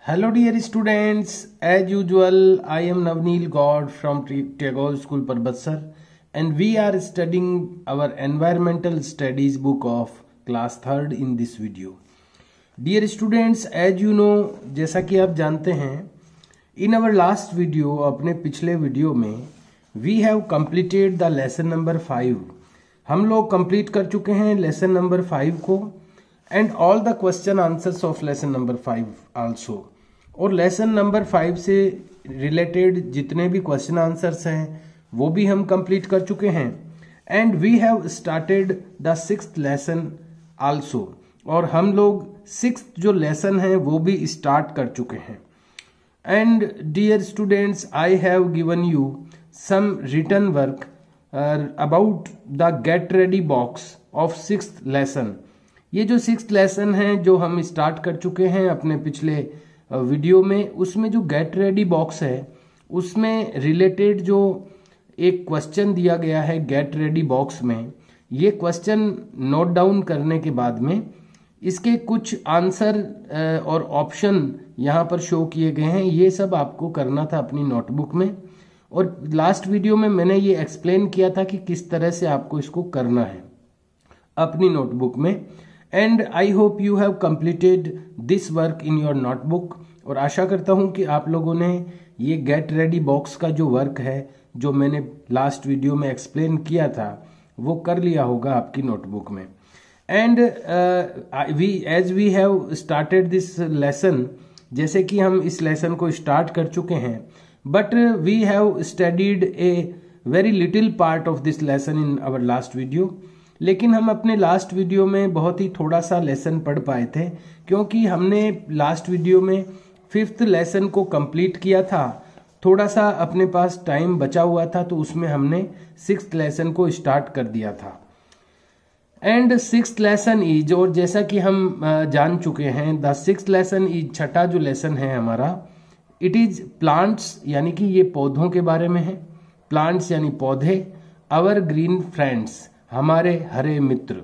Hello dear students, as usual I am Navneel God from Tagore School Parbatsar and we are studying our environmental studies book of class 3rd in this video. Dear students, as you know, जैसा कि आप जानते हैं, in our last video, अपने पिछले video में we have completed the lesson number 5. हम लोग कंप्लीट कर चुके हैं लेसन नंबर 5 को and all the question answers of lesson number 5 also. और लेसन नंबर 5 से रिलेटेड जितने भी क्वेश्चन आंसर्स हैं वो भी हम कंप्लीट कर चुके हैं and we have started the 6th lesson also. और हम लोग 6th जो लेसन है वो भी स्टार्ट कर चुके हैं। And dear students, I have given you some written work about the get ready box of 6th lesson. ये जो 6th लेसन है जो हम स्टार्ट कर चुके हैं अपने पिछले वीडियो में, उसमें जो गेट रेडी बॉक्स है उसमें रिलेटेड जो एक क्वेश्चन दिया गया है गेट रेडी बॉक्स में, ये क्वेश्चन नोट डाउन करने के बाद में इसके कुछ आंसर और ऑप्शन यहाँ पर शो किए गए हैं। ये सब आपको करना था अपनी नोटबुक में और लास्ट वीडियो में मैंने ये एक्सप्लेन किया था कि किस तरह से आपको इसको करना है अपनी नोटबुक में। And I hope you have completed this work in your notebook. और आशा करता हूं कि आप लोगों ने ये गेट रेडी बॉक्स का जो वर्क है जो मैंने लास्ट वीडियो में एक्सप्लेन किया था वो कर लिया होगा आपकी नोटबुक में। And as we have started this lesson, जैसे कि हम इस लेसन को स्टार्ट कर चुके हैं, but we have studied a very little part of this lesson in our last video. लेकिन हम अपने लास्ट वीडियो में बहुत ही थोड़ा सा लेसन पढ़ पाए थे क्योंकि हमने लास्ट वीडियो में 5th लेसन को कंप्लीट किया था। थोड़ा सा अपने पास टाइम बचा हुआ था तो उसमें हमने 6th लेसन को स्टार्ट कर दिया था। एंड 6th लेसन इज, और जैसा कि हम जान चुके हैं, द 6th लेसन इज, छठा जो लेसन है हमारा, इट इज प्लांट्स, यानी कि ये पौधों के बारे में है। प्लांट्स यानी पौधे, आवर ग्रीन फ्रेंड्स, हमारे हरे मित्र।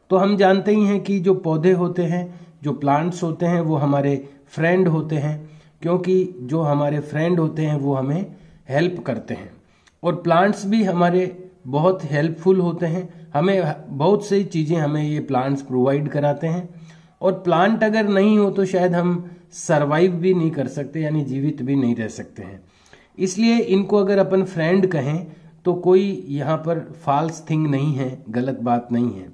तो हम जानते ही हैं कि जो पौधे होते हैं, जो प्लांट्स होते हैं, वो हमारे फ्रेंड होते हैं क्योंकि जो हमारे फ्रेंड होते हैं वो हमें हेल्प करते हैं। और प्लांट्स भी हमारे बहुत हेल्पफुल होते हैं, हमें बहुत सी चीज़ें हमें ये प्लांट्स प्रोवाइड कराते हैं। और प्लांट अगर नहीं हो तो शायद हम सरवाइव भी नहीं कर सकते, यानी जीवित भी नहीं रह सकते हैं। इसलिए इनको अगर अपन फ्रेंड कहें तो कोई यहाँ पर फॉल्स थिंग नहीं है, गलत बात नहीं है।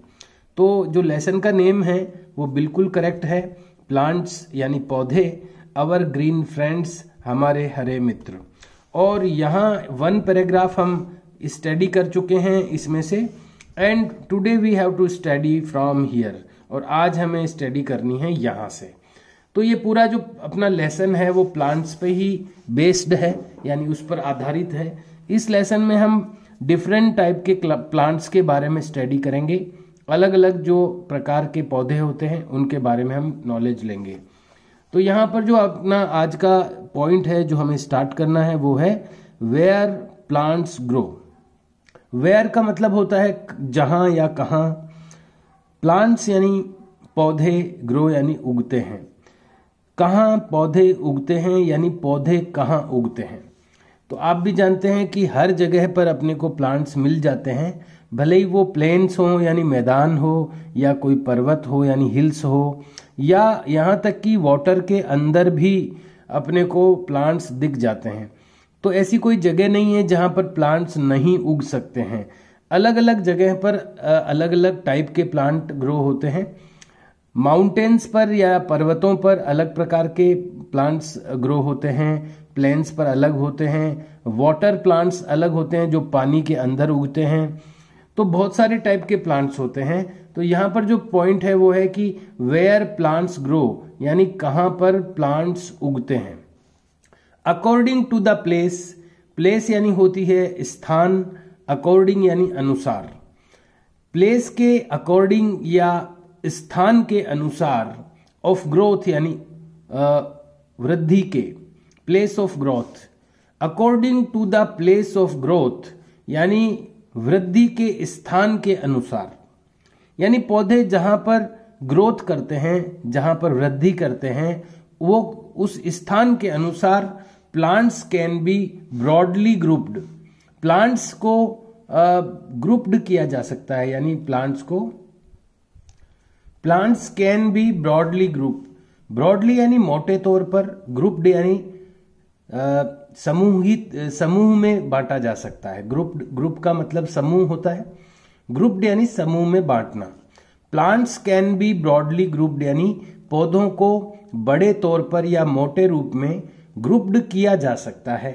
तो जो लेसन का नेम है वो बिल्कुल करेक्ट है, प्लांट्स यानी पौधे, आवर ग्रीन फ्रेंड्स, हमारे हरे मित्र। और यहाँ 1 पैराग्राफ हम स्टडी कर चुके हैं इसमें से, and today we have to study from here, और आज हमें स्टडी करनी है यहाँ से। तो ये पूरा जो अपना लेसन है वो प्लांट्स पे ही बेस्ड है, यानी उस पर आधारित है। इस लेसन में हम डिफरेंट टाइप के प्लांट्स के बारे में स्टडी करेंगे, अलग अलग जो प्रकार के पौधे होते हैं उनके बारे में हम नॉलेज लेंगे। तो यहाँ पर जो अपना आज का पॉइंट है जो हमें स्टार्ट करना है वो है वेयर प्लांट्स ग्रो। वेयर का मतलब होता है जहाँ या कहाँ, प्लांट्स यानी पौधे, ग्रो यानी उगते हैं। कहाँ पौधे उगते हैं यानी पौधे कहाँ उगते हैं। तो आप भी जानते हैं कि हर जगह पर अपने को प्लांट्स मिल जाते हैं, भले ही वो प्लेन्स हो यानी मैदान हो, या कोई पर्वत हो यानी हिल्स हो, या यहाँ तक कि वाटर के अंदर भी अपने को प्लांट्स दिख जाते हैं। तो ऐसी कोई जगह नहीं है जहाँ पर प्लांट्स नहीं उग सकते हैं। अलग अलग जगह पर अलग अलग टाइप के प्लांट ग्रो होते हैं। माउंटेन्स पर या पर्वतों पर अलग प्रकार के प्लांट्स ग्रो होते हैं, प्लेन्स पर अलग होते हैं, वाटर प्लांट्स अलग होते हैं जो पानी के अंदर उगते हैं। तो बहुत सारे टाइप के प्लांट्स होते हैं। तो यहाँ पर जो पॉइंट है वो है कि वेयर प्लांट्स ग्रो, यानी कहाँ पर प्लांट्स उगते हैं। According to the place, place यानी होती है स्थान, अकॉर्डिंग यानी अनुसार। प्लेस के अकॉर्डिंग या स्थान के अनुसार, ऑफ ग्रोथ यानी वृद्धि के, place of growth. According to the place of growth यानी वृद्धि के स्थान के अनुसार, यानी पौधे जहां पर ग्रोथ करते हैं, जहां पर वृद्धि करते हैं, वो उस स्थान के अनुसार plants can be broadly grouped. Plants को ग्रुप्ड किया जा सकता है, यानी plants can be broadly group. Broadly यानी मोटे तौर पर, ग्रुप्ड यानी समूह में बांटा जा सकता है। ग्रुप का मतलब समूह होता है, ग्रुप्ड यानी समूह में बांटना। Plants can be broadly grouped यानी पौधों को बड़े तौर पर या मोटे रूप में ग्रुप्ड किया जा सकता है।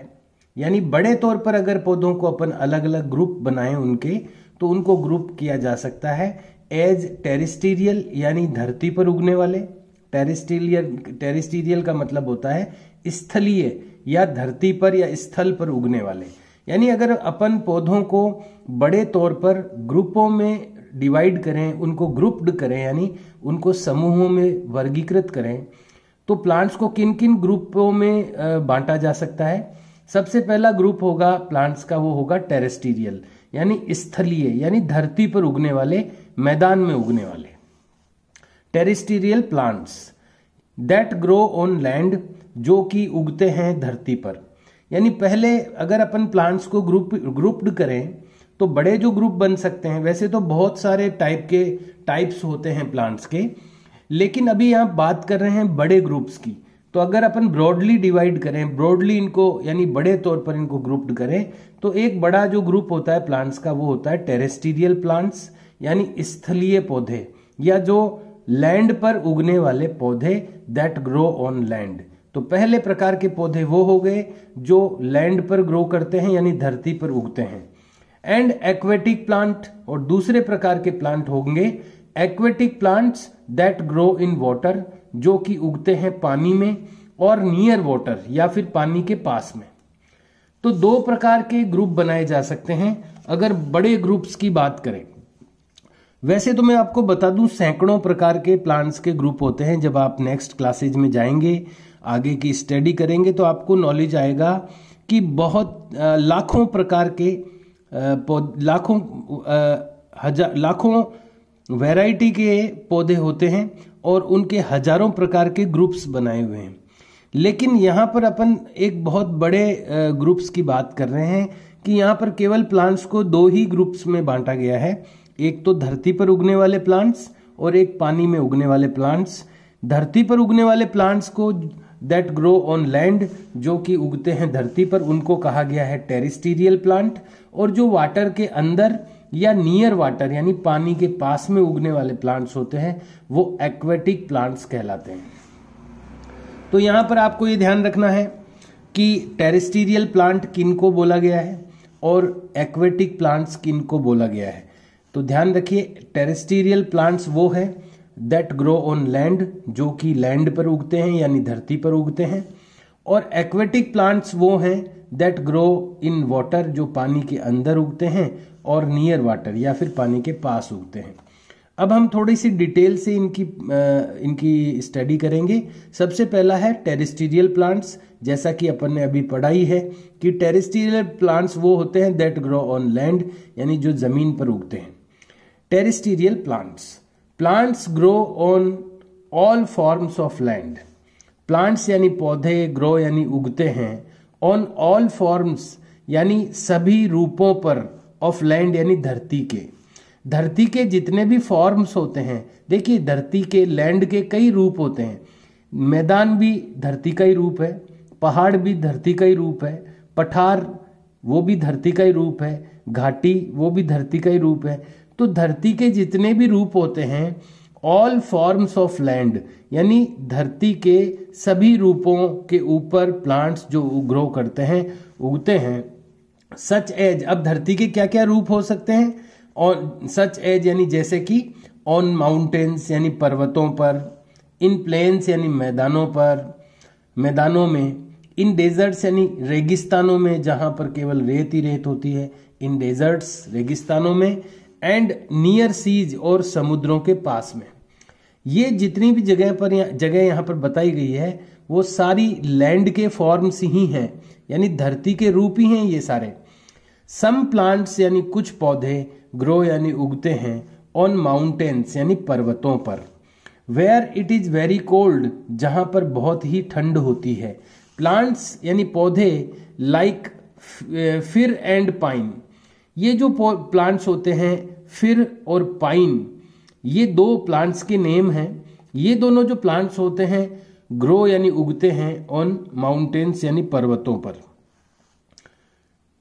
यानी बड़े तौर पर अगर पौधों को अपन अलग अलग ग्रुप बनाएं उनके, तो उनको ग्रुप किया जा सकता है एज टेरेस्टेरियल यानी धरती पर उगने वाले। टेरेस्टेरियल का मतलब होता है स्थलीय या धरती पर या स्थल पर उगने वाले। यानी अगर अपन पौधों को बड़े तौर पर ग्रुपों में डिवाइड करें, उनको ग्रुप्ड करें यानी उनको समूहों में वर्गीकृत करें, तो प्लांट्स को किन किन ग्रुपों में बांटा जा सकता है। सबसे पहला ग्रुप होगा प्लांट्स का, वो होगा टेरेस्टेरियल यानी स्थलीय यानी धरती पर उगने वाले, मैदान में उगने वाले। Terrestrial plants that grow on land, जो कि उगते हैं धरती पर। यानी पहले अगर अपन प्लांट्स को ग्रुप्ड करें तो बड़े जो ग्रुप बन सकते हैं। वैसे तो बहुत सारे टाइप्स होते हैं प्लांट्स के, लेकिन अभी यहाँ बात कर रहे हैं बड़े ग्रुप्स की। तो अगर अपन ब्रॉडली डिवाइड करें, ब्रॉडली इनको यानी बड़े तौर पर इनको ग्रुप्ड करें, तो एक बड़ा जो ग्रुप होता है प्लांट्स का वो होता है टेरेस्टेरियल प्लांट्स यानी स्थलीय पौधे या जो लैंड पर उगने वाले पौधे, दैट ग्रो ऑन लैंड। तो पहले प्रकार के पौधे वो हो गए जो लैंड पर ग्रो करते हैं यानी धरती पर उगते हैं। एंड एक्वेटिक प्लांट, और दूसरे प्रकार के प्लांट होंगे aquatic plants that grow in water, जो कि उगते हैं पानी में और नियर वाटर या फिर पानी के पास में। तो दो प्रकार के ग्रुप बनाए जा सकते हैं अगर बड़े ग्रुप्स की बात करें। वैसे तो मैं आपको बता दूं सैकड़ों प्रकार के प्लांट्स के ग्रुप होते हैं। जब आप नेक्स्ट क्लासेज में जाएंगे, आगे की स्टडी करेंगे, तो आपको नॉलेज आएगा कि बहुत लाखों प्रकार के लाखों वैरायटी के पौधे होते हैं और उनके हजारों प्रकार के ग्रुप्स बनाए हुए हैं। लेकिन यहाँ पर अपन एक बहुत बड़े ग्रुप्स की बात कर रहे हैं कि यहाँ पर केवल प्लांट्स को दो ही ग्रुप्स में बांटा गया है। एक तो धरती पर उगने वाले प्लांट्स और एक पानी में उगने वाले प्लांट्स। धरती पर उगने वाले प्लांट्स को दैट ग्रो ऑन लैंड, जो कि उगते हैं धरती पर, उनको कहा गया है टेरेस्टेरियल प्लांट। और जो वाटर के अंदर या नियर वाटर यानी पानी के पास में उगने वाले प्लांट्स होते हैं वो एक्वेटिक प्लांट्स कहलाते हैं। तो यहां पर आपको ये ध्यान रखना है कि टेरेस्टेरियल प्लांट किनको बोला गया है और एक्वेटिक प्लांट्स किनको बोला गया है। तो ध्यान रखिए, टेरेस्टेरियल प्लांट्स वो है दैट ग्रो ऑन लैंड, जो कि लैंड पर उगते हैं यानी धरती पर उगते हैं। और एक्वेटिक प्लांट्स वो हैं दैट ग्रो इन वाटर, जो पानी के अंदर उगते हैं और नियर वाटर या फिर पानी के पास उगते हैं। अब हम थोड़ी सी डिटेल से इनकी स्टडी करेंगे। सबसे पहला है टेरेस्टेरियल प्लांट्स। जैसा कि अपन ने अभी पढ़ा ही है कि टेरेस्टेरियल प्लांट्स वो होते हैं दैट ग्रो ऑन लैंड यानी जो जमीन पर उगते हैं। Terrestrial plants grow on all forms of land. Plants यानी पौधे, ग्रो यानी उगते हैं, ऑन ऑल फॉर्म्स यानी सभी रूपों पर, ऑफ लैंड यानी धरती के जितने भी फॉर्म्स होते हैं। देखिए, धरती के, लैंड के कई रूप होते हैं। मैदान भी धरती का ही रूप है, पहाड़ भी धरती का ही रूप है, पठार वो भी धरती का ही रूप है, घाटी वो भी धरती का ही रूप है। तो धरती के जितने भी रूप होते हैं, ऑल फॉर्म्स ऑफ लैंड यानी धरती के सभी रूपों के ऊपर प्लांट्स जो ग्रो करते हैं, उगते हैं। सच एज, अब धरती के क्या क्या रूप हो सकते हैं? और सच एज यानी जैसे कि ऑन माउंटेन्स यानी पर्वतों पर, इन प्लेन्स यानी मैदानों में, इन डेजर्ट्स यानी रेगिस्तानों में जहां पर केवल रेत ही रेत होती है, इन डेजर्ट्स रेगिस्तानों में, एंड नियर सीज और समुद्रों के पास में। ये जितनी भी जगह यहाँ पर बताई गई है वो सारी लैंड के फॉर्म्स ही हैं यानी धरती के रूप ही हैं ये सारे। सम प्लांट्स यानी कुछ पौधे, ग्रो यानी उगते हैं, ऑन माउंटेन्स यानी पर्वतों पर। Where it is very cold, जहां पर बहुत ही ठंड होती है। प्लांट्स यानी पौधे लाइक फिर एंड पाइन, ये जो प्लांट्स होते हैं फिर और पाइन, ये दो प्लांट्स के नेम हैं। ये दोनों जो प्लांट्स होते हैं ग्रो यानी उगते हैं ऑन माउंटेन्स यानी पर्वतों पर।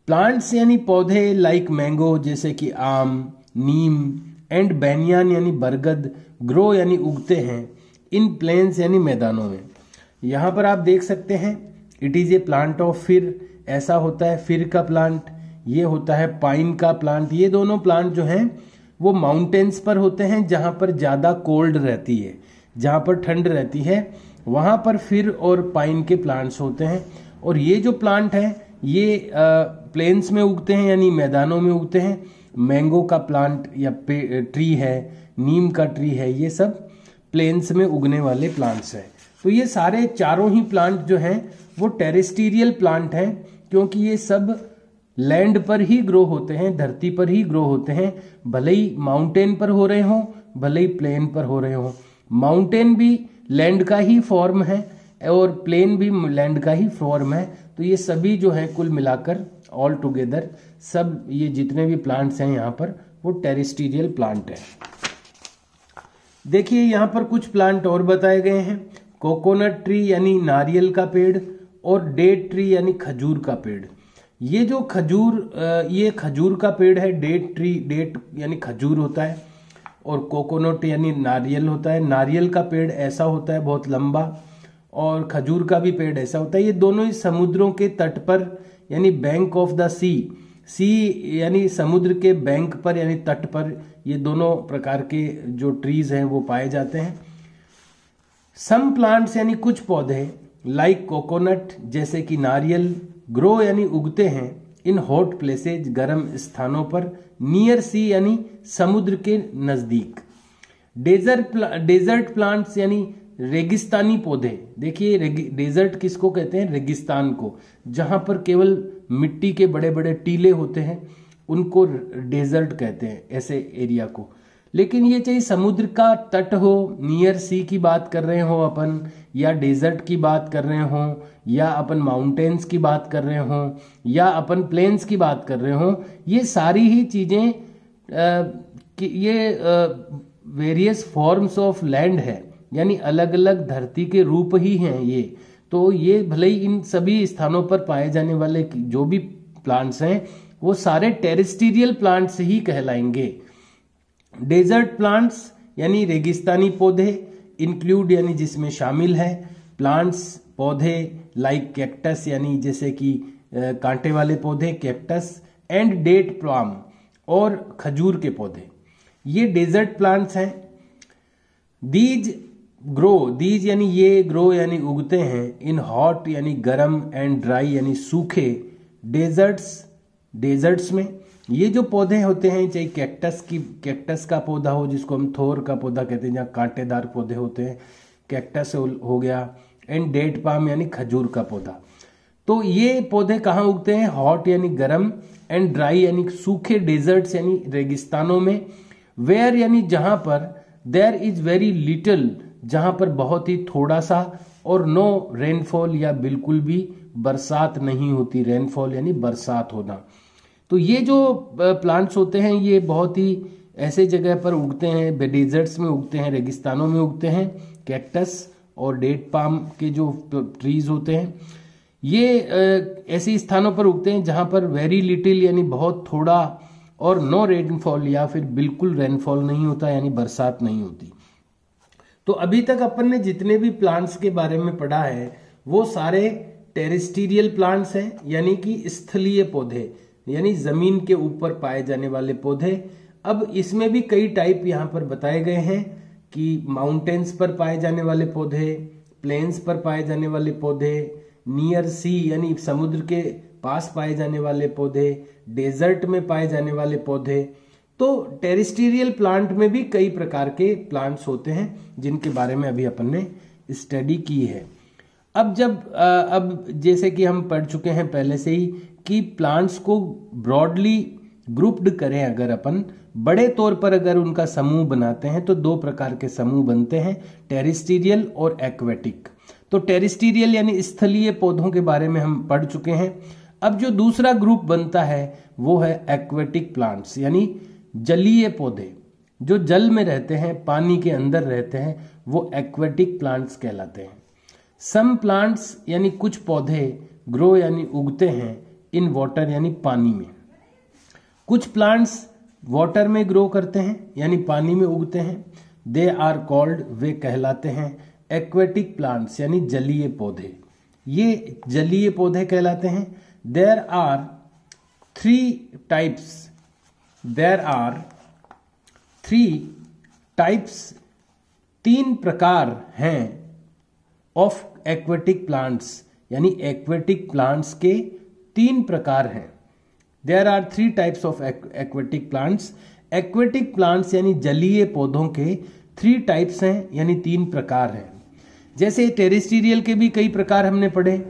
प्लांट्स यानी पौधे लाइक मैंगो जैसे कि आम, नीम एंड बैनियान यानी बरगद ग्रो यानी उगते हैं इन प्लेन्स यानी मैदानों में। यहाँ पर आप देख सकते हैं it is a plant of फिर, ऐसा होता है फिर का प्लांट, ये होता है पाइन का प्लांट। ये दोनों प्लांट जो हैं वो माउंटेन्स पर होते हैं जहाँ पर ज़्यादा कोल्ड रहती है, जहाँ पर ठंड रहती है वहाँ पर फिर और पाइन के प्लांट्स होते हैं। और ये जो प्लांट हैं ये प्लेन्स में उगते हैं यानी मैदानों में उगते हैं। मैंगो का प्लांट या ट्री है, नीम का ट्री है, ये सब प्लेन्स में उगने वाले प्लांट्स हैं। तो ये सारे चारों ही प्लांट जो हैं वो टेरेस्ट्रियल प्लांट हैं, क्योंकि ये सब लैंड पर ही ग्रो होते हैं, धरती पर ही ग्रो होते हैं। भले ही माउंटेन पर हो रहे हों, भले ही प्लेन पर हो रहे हों। माउंटेन भी लैंड का ही फॉर्म है और प्लेन भी लैंड का ही फॉर्म है। तो ये सभी जो है कुल मिलाकर ऑल टुगेदर सब ये जितने भी प्लांट्स हैं यहाँ पर वो टेरेस्ट्रियल प्लांट है। देखिए यहाँ पर कुछ प्लांट और बताए गए हैं। कोकोनट ट्री यानी नारियल का पेड़ और डेट ट्री यानी खजूर का पेड़। ये जो ये खजूर का पेड़ है। डेट ट्री, डेट यानी खजूर होता है और कोकोनट यानी नारियल होता है। नारियल का पेड़ ऐसा होता है बहुत लंबा और खजूर का भी पेड़ ऐसा होता है। ये दोनों ही समुद्रों के तट पर यानी बैंक ऑफ द सी यानी समुद्र के बैंक पर यानी तट पर ये दोनों प्रकार के जो ट्रीज हैं वो पाए जाते हैं। सम प्लांट्स यानी कुछ पौधे लाइक कोकोनट जैसे कि नारियल ग्रो यानी उगते हैं इन हॉट प्लेसेज गर्म स्थानों पर, नियर सी यानी समुद्र के नजदीक। डेजर्ट प्लांट्स यानी रेगिस्तानी पौधे। देखिए डेजर्ट किसको कहते हैं? रेगिस्तान को, जहां पर केवल मिट्टी के बड़े बड़े टीले होते हैं उनको डेजर्ट कहते हैं, ऐसे एरिया को। लेकिन ये चाहे समुद्र का तट हो, नियर सी की बात कर रहे हो अपन, या डेजर्ट की बात कर रहे हो, या अपन माउंटेन्स की बात कर रहे हो, या अपन प्लेन्स की बात कर रहे हो, ये सारी ही चीजें ये वेरियस फॉर्म्स ऑफ लैंड है, यानी अलग अलग धरती के रूप ही हैं ये। तो ये भले ही इन सभी स्थानों पर पाए जाने वाले जो भी प्लांट्स हैं वो सारे टेरेस्ट्रियल प्लांट्स ही कहलाएंगे। डेजर्ट प्लांट्स यानी रेगिस्तानी पौधे, इंक्लूड यानी जिसमें शामिल है, प्लांट्स पौधे लाइक कैक्टस यानी जैसे कि कांटे वाले पौधे कैक्टस, एंड डेट प्लाम और खजूर के पौधे, ये डेजर्ट प्लांट्स हैं। दीज यानी ये, ग्रो यानी उगते हैं इन हॉट यानी गर्म, एंड ड्राई यानी सूखे डेजर्ट्स में। ये जो पौधे होते हैं, चाहे कैक्टस का पौधा हो जिसको हम थोर का पौधा कहते हैं, जहाँ कांटेदार पौधे होते हैं, कैक्टस हो गया, एंड डेट पाम यानी खजूर का पौधा। तो ये पौधे कहाँ उगते हैं? हॉट यानी गर्म, एंड ड्राई यानी सूखे डेजर्ट्स यानी रेगिस्तानों में। वेयर यानी जहां पर, देयर इज वेरी लिटिल जहां पर बहुत ही थोड़ा सा, और नो रेनफॉल या बिल्कुल भी बरसात नहीं होती। रेनफॉल यानी बरसात होना। तो ये जो प्लांट्स होते हैं ये बहुत ही ऐसे जगह पर उगते हैं, डेजर्ट्स में उगते हैं, रेगिस्तानों में उगते हैं। कैक्टस और डेट पाम के जो ट्रीज होते हैं ये ऐसे स्थानों पर उगते हैं जहां पर वेरी लिटिल यानी बहुत थोड़ा, और नो रेनफॉल या फिर बिल्कुल रेनफॉल नहीं होता यानी बरसात नहीं होती। तो अभी तक अपन ने जितने भी प्लांट्स के बारे में पढ़ा है वो सारे टेरेस्ट्रियल प्लांट्स हैं, यानी कि स्थलीय पौधे, यानी जमीन के ऊपर पाए जाने वाले पौधे। अब इसमें भी कई टाइप यहाँ पर बताए गए हैं कि माउंटेन्स पर पाए जाने वाले पौधे, प्लेन्स पर पाए जाने वाले पौधे, नियर सी यानी समुद्र के पास पाए जाने वाले पौधे, डेजर्ट में पाए जाने वाले पौधे। तो टेरेस्ट्रियल प्लांट में भी कई प्रकार के प्लांट्स होते हैं जिनके बारे में अभी अपन ने स्टडी की है। अब जैसे कि हम पढ़ चुके हैं पहले से ही कि प्लांट्स को ब्रॉडली ग्रुप्ड करें अगर अपन बड़े तौर पर अगर उनका समूह बनाते हैं तो दो प्रकार के समूह बनते हैं, टेरेस्ट्रियल और एक्वेटिक। तो टेरेस्ट्रियल यानी स्थलीय पौधों के बारे में हम पढ़ चुके हैं। अब जो दूसरा ग्रुप बनता है वो है एक्वेटिक प्लांट्स यानी जलीय पौधे, जो जल में रहते हैं, पानी के अंदर रहते हैं, वो एक्वेटिक प्लांट्स कहलाते हैं। सम प्लांट्स यानी कुछ पौधे ग्रो यानी उगते हैं इन वाटर यानी पानी में। कुछ प्लांट्स वाटर में ग्रो करते हैं यानी पानी में उगते हैं। दे आर कॉल्ड, वे कहलाते हैं एक्वेटिक प्लांट्स यानी जलीय पौधे। ये जलीय पौधे कहलाते हैं। देयर आर थ्री टाइप्स, तीन प्रकार हैं ऑफ एक्वेटिक प्लांट्स यानी एक्वेटिक प्लांट्स के तीन प्रकार हैं। There are three types of aquatic plants. Aquatic plants यानी जलीय पौधों के थ्री टाइप्स हैं यानी तीन प्रकार हैं। जैसे टेरेस्ट्रियल के भी कई प्रकार हमने पढ़े,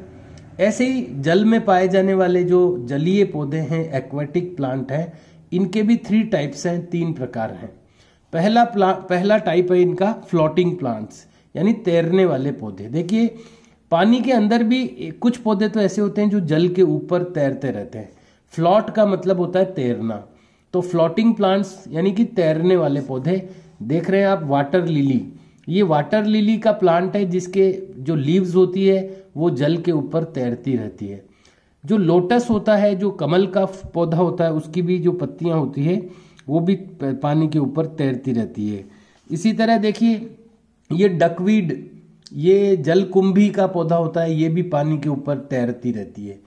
ऐसे ही जल में पाए जाने वाले जो जलीय पौधे हैं, एक्वेटिक प्लांट हैं, इनके भी थ्री टाइप्स हैं, तीन प्रकार हैं। पहला टाइप है इनका फ्लोटिंग प्लांट्स यानी तैरने वाले पौधे। देखिए पानी के अंदर भी कुछ पौधे तो ऐसे होते हैं जो जल के ऊपर तैरते रहते हैं। फ्लॉट का मतलब होता है तैरना। तो फ्लोटिंग प्लांट्स यानी कि तैरने वाले पौधे। देख रहे हैं आप वाटर लिली, ये वाटर लिली का प्लांट है जिसके जो लीव्स होती है वो जल के ऊपर तैरती रहती है। जो लोटस होता है, जो कमल का पौधा होता है, उसकी भी जो पत्तियां होती है वो भी पानी के ऊपर तैरती रहती है। इसी तरह देखिए ये डकवीड, ये जलकुंभी का पौधा होता है, ये भी पानी के ऊपर तैरती रहती है।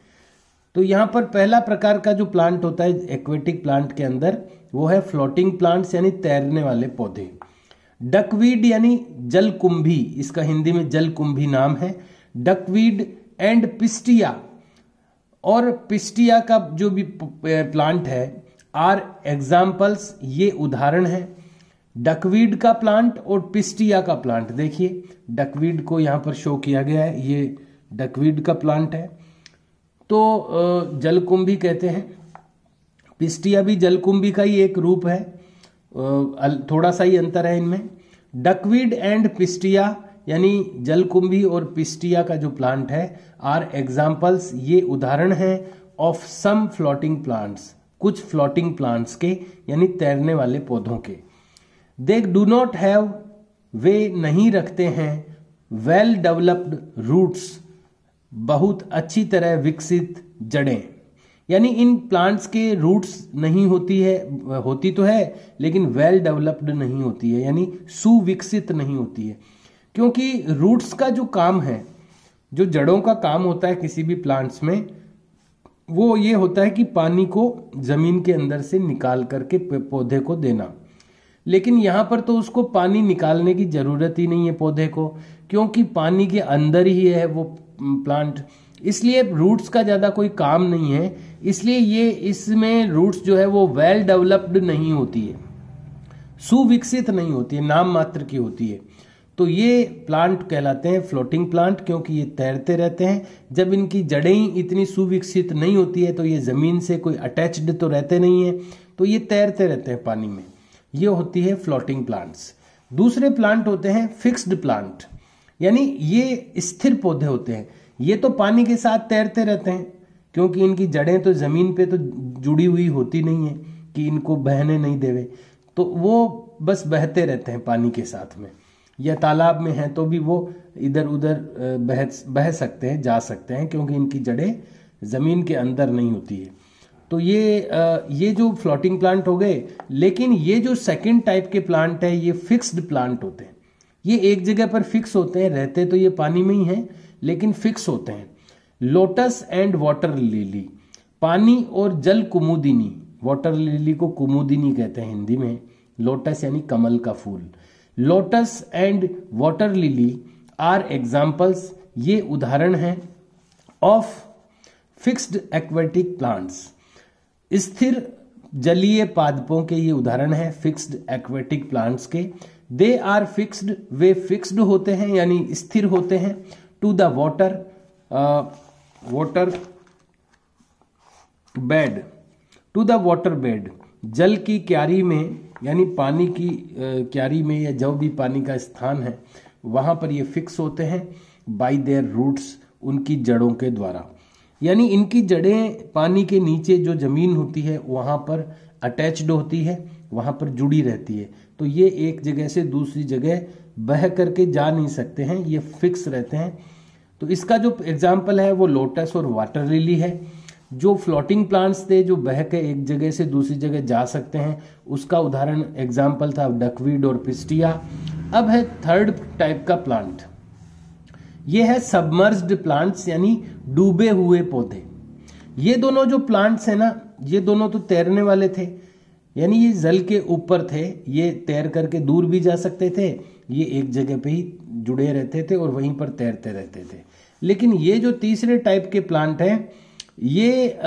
तो यहाँ पर पहला प्रकार का जो प्लांट होता है एक्वेटिक प्लांट के अंदर वो है फ्लोटिंग प्लांट्स यानी तैरने वाले पौधे। डकवीड यानी जलकुंभी, इसका हिंदी में जलकुंभी नाम है। डकवीड एंड पिस्टिया, और पिस्टिया का जो भी प्लांट है आर एग्जाम्पल्स, ये उदाहरण है। डकवीड का प्लांट और पिस्टिया का प्लांट, देखिए डकवीड को यहाँ पर शो किया गया है, ये डकवीड का प्लांट है। तो जलकुंभी कहते हैं। पिस्टिया भी जलकुंभी का ही एक रूप है, थोड़ा सा ही अंतर है इनमें। डकवीड एंड पिस्टिया यानी जलकुंभी और पिस्टिया का जो प्लांट है आर एग्जाम्पल्स, ये उदाहरण है ऑफ सम फ्लोटिंग प्लांट्स, कुछ फ्लोटिंग प्लांट्स के यानी तैरने वाले पौधों के। दे डू नॉट हैव, वे नहीं रखते हैं वेल डेवलप्ड रूट्स, बहुत अच्छी तरह विकसित जड़ें। यानी इन प्लांट्स के रूट्स नहीं होती है, होती तो है लेकिन वेल डेवलप्ड नहीं होती है, यानी सुविकसित नहीं होती है। क्योंकि रूट्स का जो काम है, जो जड़ों का काम होता है किसी भी प्लांट्स में, वो ये होता है कि पानी को जमीन के अंदर से निकाल करके पौधे को देना। लेकिन यहाँ पर तो उसको पानी निकालने की जरूरत ही नहीं है पौधे को, क्योंकि पानी के अंदर ही है वो प्लांट, इसलिए रूट्स का ज्यादा कोई काम नहीं है। इसलिए ये इसमें रूट्स जो है वो वेल डेवलप्ड नहीं होती है, सुविकसित नहीं होती है, नाम मात्र की होती है। तो ये प्लांट कहलाते हैं फ्लोटिंग प्लांट, क्योंकि ये तैरते रहते हैं। जब इनकी जड़ें ही इतनी सुविकसित नहीं होती है तो ये जमीन से कोई अटैच्ड तो रहते नहीं है, तो ये तैरते रहते हैं पानी में। ये होती है फ्लोटिंग प्लांट्स। दूसरे प्लांट होते हैं फिक्स्ड प्लांट, यानी ये स्थिर पौधे होते हैं। ये तो पानी के साथ तैरते रहते हैं क्योंकि इनकी जड़ें तो जमीन पे तो जुड़ी हुई होती नहीं है कि इनको बहने नहीं देवे, तो वो बस बहते रहते हैं पानी के साथ में, या तालाब में है तो भी वो इधर उधर बह सकते हैं, जा सकते हैं, क्योंकि इनकी जड़ें जमीन के अंदर नहीं होती है। तो ये जो फ्लोटिंग प्लांट हो गए। लेकिन ये जो सेकंड टाइप के प्लांट है ये फिक्स्ड प्लांट होते हैं। ये एक जगह पर फिक्स होते हैं, रहते तो ये पानी में ही हैं लेकिन फिक्स होते हैं। लोटस एंड वाटर लिली, पानी और जल कुमुदिनी, वाटर लिली को कुमुदिनी कहते हैं हिंदी में, लोटस यानी कमल का फूल। Lotus and water lily are examples, ये उदाहरण हैं ऑफ फिक्स्ड एक्वेटिक प्लांट्स, स्थिर जलीय पादपों के ये उदाहरण है फिक्स्ड एक्वेटिक प्लांट्स के। दे आर फिक्स्ड, वे फिक्स्ड होते हैं यानी स्थिर होते हैं। To the water bed, to the water bed, जल की क्यारी में यानी पानी की क्यारी में या जो भी पानी का स्थान है वहां पर ये फिक्स होते हैं बाय देयर रूट्स, उनकी जड़ों के द्वारा। यानी इनकी जड़ें पानी के नीचे जो जमीन होती है वहां पर अटैच्ड होती है, वहां पर जुड़ी रहती है। तो ये एक जगह से दूसरी जगह बह करके जा नहीं सकते हैं, ये फिक्स रहते हैं। तो इसका जो एग्जाम्पल है वो लोटस और वाटर लिली है। जो फ्लोटिंग प्लांट्स थे जो बह के एक जगह से दूसरी जगह जा सकते हैं, उसका उदाहरण एग्जाम्पल था डकवीड और पिस्टिया। अब है थर्ड टाइप का प्लांट, ये है सबमर्ज्ड प्लांट्स यानी डूबे हुए पौधे। ये दोनों जो प्लांट्स है ना, ये दोनों तो तैरने वाले थे, यानी ये जल के ऊपर थे, ये तैर करके दूर भी जा सकते थे, ये एक जगह पे ही जुड़े रहते थे और वहीं पर तैरते रहते थे। लेकिन ये जो तीसरे टाइप के प्लांट हैं, ये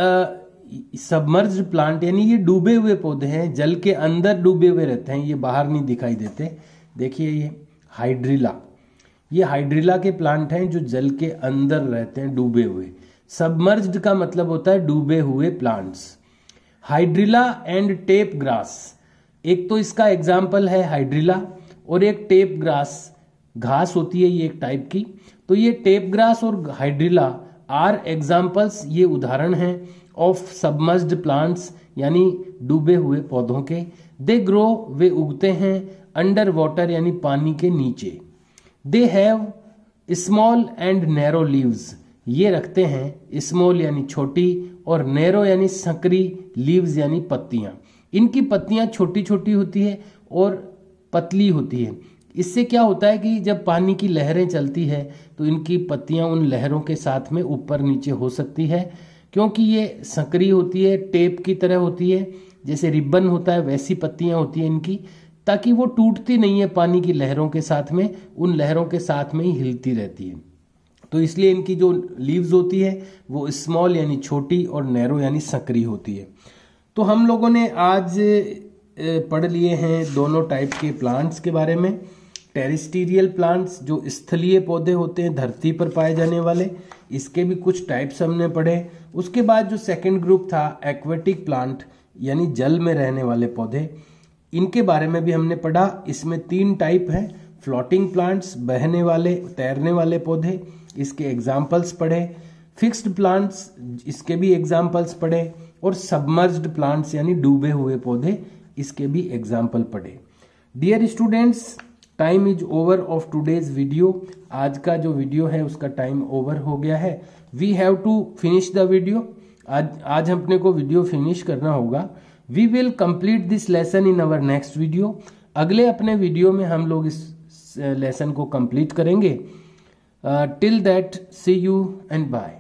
सबमर्ज्ड प्लांट यानी ये डूबे हुए पौधे हैं, जल के अंदर डूबे हुए रहते हैं, ये बाहर नहीं दिखाई देते। देखिए ये हाइड्रिला, ये हाइड्रिला के प्लांट हैं जो जल के अंदर रहते हैं डूबे हुए। सबमर्ज्ड का मतलब होता है डूबे हुए plants. Hydrilla and tape grass, एक तो इसका एग्जाम्पल है हाइड्रिला, और एक टेप ग्रास, घास होती है ये एक टाइप की। तो ये टेप ग्रास और हाइड्रिला आर एग्जाम्पल्स, ये उदाहरण हैं ऑफ सबमर्ज्ड प्लांट्स यानी डूबे हुए पौधों के। दे ग्रो, वे उगते हैं अंडर वाटर यानी पानी के नीचे। They have small and narrow leaves, ये रखते हैं स्मॉल यानी छोटी और नैरो यानी संकरी, लीव्स यानी पत्तियां। इनकी पत्तियां छोटी छोटी होती है और पतली होती है। इससे क्या होता है कि जब पानी की लहरें चलती है तो इनकी पत्तियां उन लहरों के साथ में ऊपर नीचे हो सकती है, क्योंकि ये संकरी होती है, टेप की तरह होती है, जैसे रिबन होता है वैसी पत्तियां होती हैं इनकी, ताकि वो टूटती नहीं है पानी की लहरों के साथ में, उन लहरों के साथ में ही हिलती रहती है। तो इसलिए इनकी जो लीव्स होती है वो स्मॉल यानी छोटी और नैरो यानी संकरी होती है। तो हम लोगों ने आज पढ़ लिए हैं दोनों टाइप के प्लांट्स के बारे में। टेरेस्ट्रियल प्लांट्स जो स्थलीय पौधे होते हैं धरती पर पाए जाने वाले, इसके भी कुछ टाइप्स हमने पढ़े। उसके बाद जो सेकंड ग्रुप था एक्वेटिक प्लांट यानी जल में रहने वाले पौधे, इनके बारे में भी हमने पढ़ा। इसमें 3 टाइप हैं, फ्लोटिंग प्लांट्स बहने वाले तैरने वाले पौधे, इसके एग्जाम्पल्स पढ़े। फिक्स्ड प्लांट्स, इसके भी एग्जाम्पल्स पढ़े। और सबमर्ज्ड प्लांट्स यानी डूबे हुए पौधे, इसके भी एग्जाम्पल पढ़े। Dear students, time is over of today's video. आज का जो वीडियो है उसका टाइम ओवर हो गया है। We have to finish the video. आज अपने को वीडियो फिनिश करना होगा। We will complete this lesson in our next video. अगले अपने वीडियो में हम लोग इस लेसन को कंप्लीट करेंगे। Till that, see you and bye.